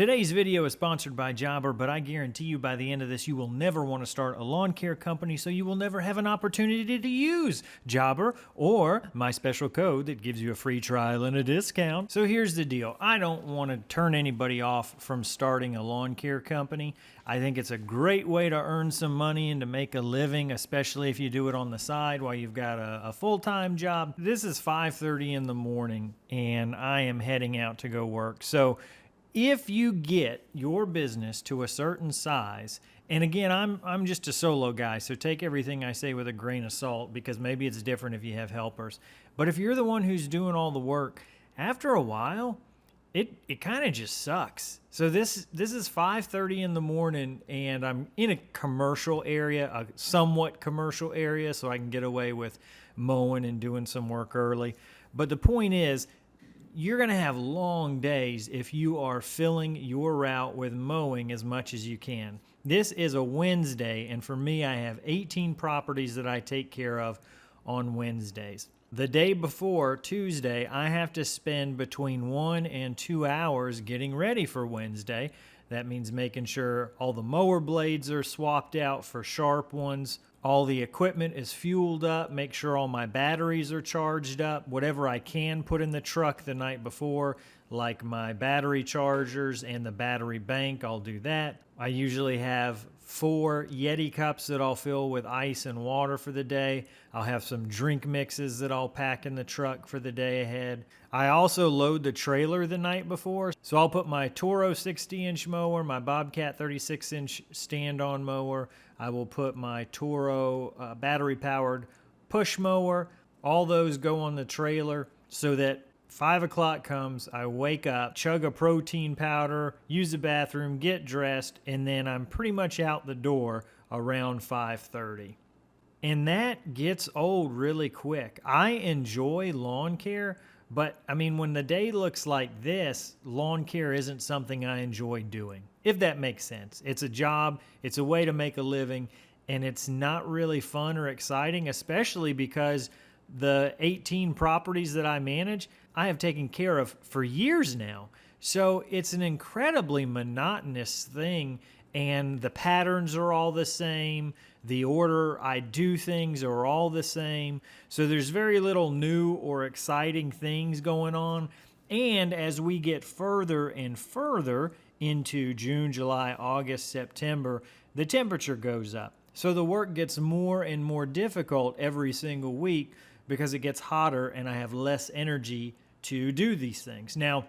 Today's video is sponsored by Jobber, but I guarantee you by the end of this, you will never want to start a lawn care company, so you will never have an opportunity to use Jobber or my special code that gives you a free trial and a discount. So here's the deal. I don't want to turn anybody off from starting a lawn care company. I think it's a great way to earn some money and to make a living, especially if you do it on the side while you've got a full-time job. This is 5:30 in the morning and I am heading out to go work. So if you get your business to a certain size, and again, I'm just a solo guy, so take everything I say with a grain of salt because maybe it's different if you have helpers. But if you're the one who's doing all the work, after a while, it kind of just sucks. So this is 5:30 in the morning and I'm in a commercial area, a somewhat commercial area, so I can get away with mowing and doing some work early. But the point is, you're going to have long days if you are filling your route with mowing as much as you can. This is a Wednesday, and for me, I have 18 properties that I take care of on Wednesdays. The day before, Tuesday, I have to spend between 1 and 2 hours getting ready for Wednesday. That means making sure all the mower blades are swapped out for sharp ones. All the equipment is fueled up, make sure all my batteries are charged up, whatever I can put in the truck the night before, like my battery chargers and the battery bank, I'll do that. I usually have 4 Yeti cups that I'll fill with ice and water for the day. I'll have some drink mixes that I'll pack in the truck for the day ahead. I also load the trailer the night before. So I'll put my Toro 60-inch mower, my Bobcat 36-inch stand-on mower. I will put my Toro battery-powered push mower. All those go on the trailer so that 5 o'clock comes, I wake up, chug a protein powder, use the bathroom, get dressed, and then I'm pretty much out the door around 5:30. And that gets old really quick. I enjoy lawn care, but I mean, when the day looks like this, lawn care isn't something I enjoy doing, if that makes sense. It's a job, it's a way to make a living, and it's not really fun or exciting, especially because the 18 properties that I manage, I have taken care of for years now. So it's an incredibly monotonous thing, and the patterns are all the same. The order I do things are all the same. So there's very little new or exciting things going on. And as we get further and further into June, July, August, September, the temperature goes up. So the work gets more and more difficult every single week because it gets hotter and I have less energy to do these things. Now,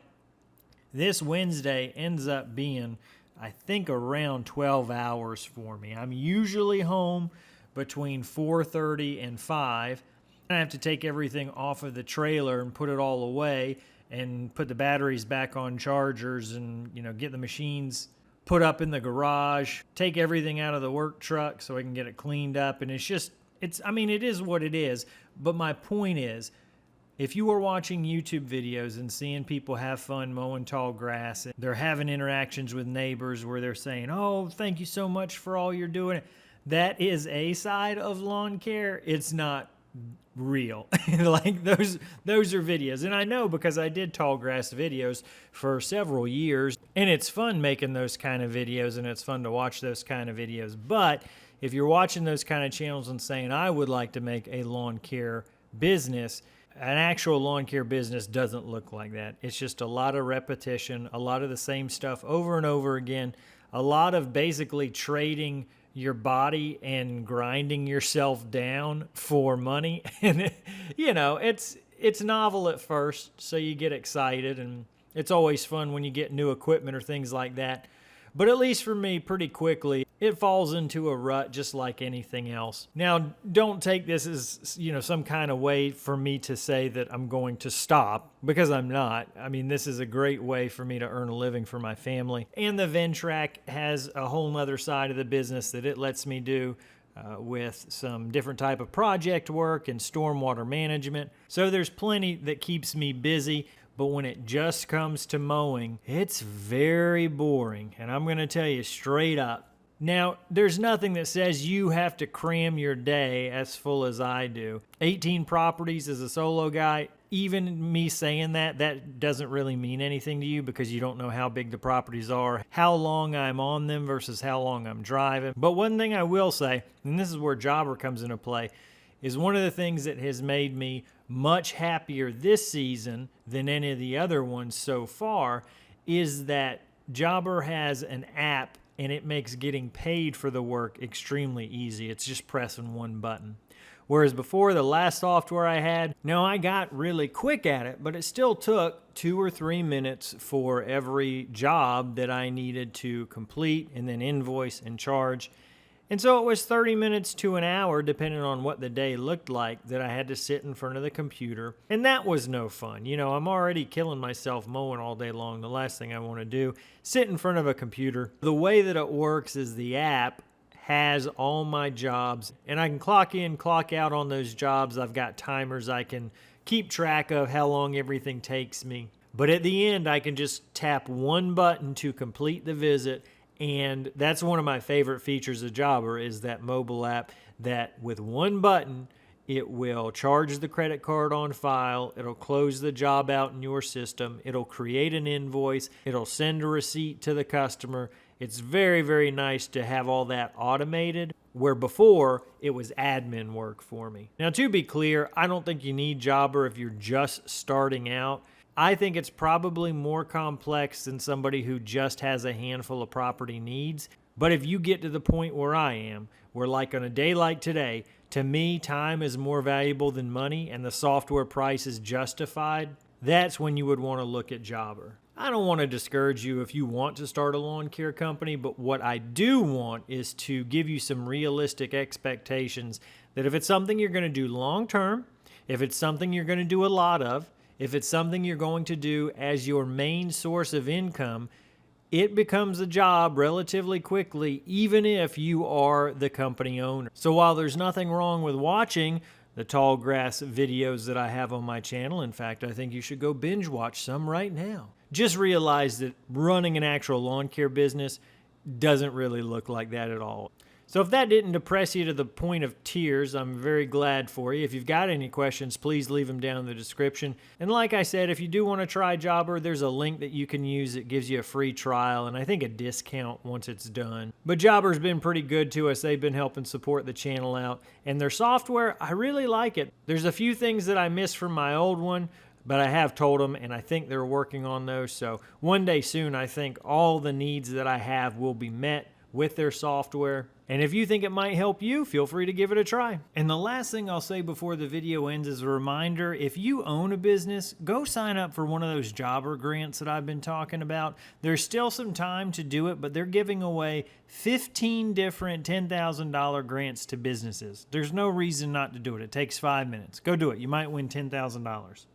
this Wednesday ends up being, I think, around 12 hours for me. I'm usually home between 4:30 and 5. I have to take everything off of the trailer and put it all away and put the batteries back on chargers and, get the machines put up in the garage, take everything out of the work truck so I can get it cleaned up. And it is what it is. But my point is, if you are watching YouTube videos and seeing people have fun mowing tall grass, and they're having interactions with neighbors where they're saying, "Oh, thank you so much for all you're doing," that is a side of lawn care. It's not real. Like those are videos. And I know because I did tall grass videos for several years, and it's fun making those kind of videos and it's fun to watch those kind of videos. But if you're watching those kind of channels and saying, "I would like to make a lawn care business," an actual lawn care business doesn't look like that. It's just a lot of repetition, a lot of the same stuff over and over again, a lot of basically trading your body and grinding yourself down for money. And, it's novel at first, so you get excited, and it's always fun when you get new equipment or things like that. But at least for me, pretty quickly, it falls into a rut just like anything else. Now, don't take this as, some kind of way for me to say that I'm going to stop, because I'm not. I mean, this is a great way for me to earn a living for my family. And the Ventrac has a whole nother side of the business that it lets me do with some different type of project work and stormwater management. So there's plenty that keeps me busy. But when it just comes to mowing, it's very boring. And I'm going to tell you straight up. Now, there's nothing that says you have to cram your day as full as I do. 18 properties as a solo guy, even me saying that doesn't really mean anything to you because you don't know how big the properties are, how long I'm on them versus how long I'm driving. But one thing I will say, and this is where Jobber comes into play, is one of the things that has made me much happier this season than any of the other ones so far is that Jobber has an app and it makes getting paid for the work extremely easy. It's just pressing one button. Whereas before, the last software I had, now I got really quick at it, but it still took 2 or 3 minutes for every job that I needed to complete and then invoice and charge. And so it was 30 minutes to an hour, depending on what the day looked like, that I had to sit in front of the computer. And that was no fun. You know, I'm already killing myself mowing all day long. The last thing I want to do, sit in front of a computer. The way that it works is the app has all my jobs, and I can clock in, clock out on those jobs. I've got timers. I can keep track of how long everything takes me. But at the end, I can just tap one button to complete the visit. And that's one of my favorite features of Jobber is that mobile app that with one button, it will charge the credit card on file. It'll close the job out in your system. It'll create an invoice. It'll send a receipt to the customer. It's very, very nice to have all that automated, where before it was admin work for me. Now, to be clear, I don't think you need Jobber if you're just starting out. I think it's probably more complex than somebody who just has a handful of property needs. But if you get to the point where I am, where like on a day like today, to me, time is more valuable than money and the software price is justified, that's when you would want to look at Jobber. I don't want to discourage you if you want to start a lawn care company, but what I do want is to give you some realistic expectations that if it's something you're going to do long term, if it's something you're going to do a lot of, if it's something you're going to do as your main source of income, it becomes a job relatively quickly, even if you are the company owner. So while there's nothing wrong with watching the tall grass videos that I have on my channel, in fact, I think you should go binge watch some right now. Just realize that running an actual lawn care business doesn't really look like that at all. So if that didn't depress you to the point of tears, I'm very glad for you. If you've got any questions, please leave them down in the description. And like I said, if you do want to try Jobber, there's a link that you can use. It gives you a free trial and I think a discount once it's done. But Jobber's been pretty good to us. They've been helping support the channel out. And their software, I really like it. There's a few things that I miss from my old one, but I have told them, and I think they're working on those. So one day soon, I think all the needs that I have will be met with their software. And if you think it might help you, feel free to give it a try. And the last thing I'll say before the video ends is a reminder, if you own a business, go sign up for one of those Jobber grants that I've been talking about. There's still some time to do it, but they're giving away 15 different $10,000 grants to businesses. There's no reason not to do it. It takes 5 minutes. Go do it. You might win $10,000.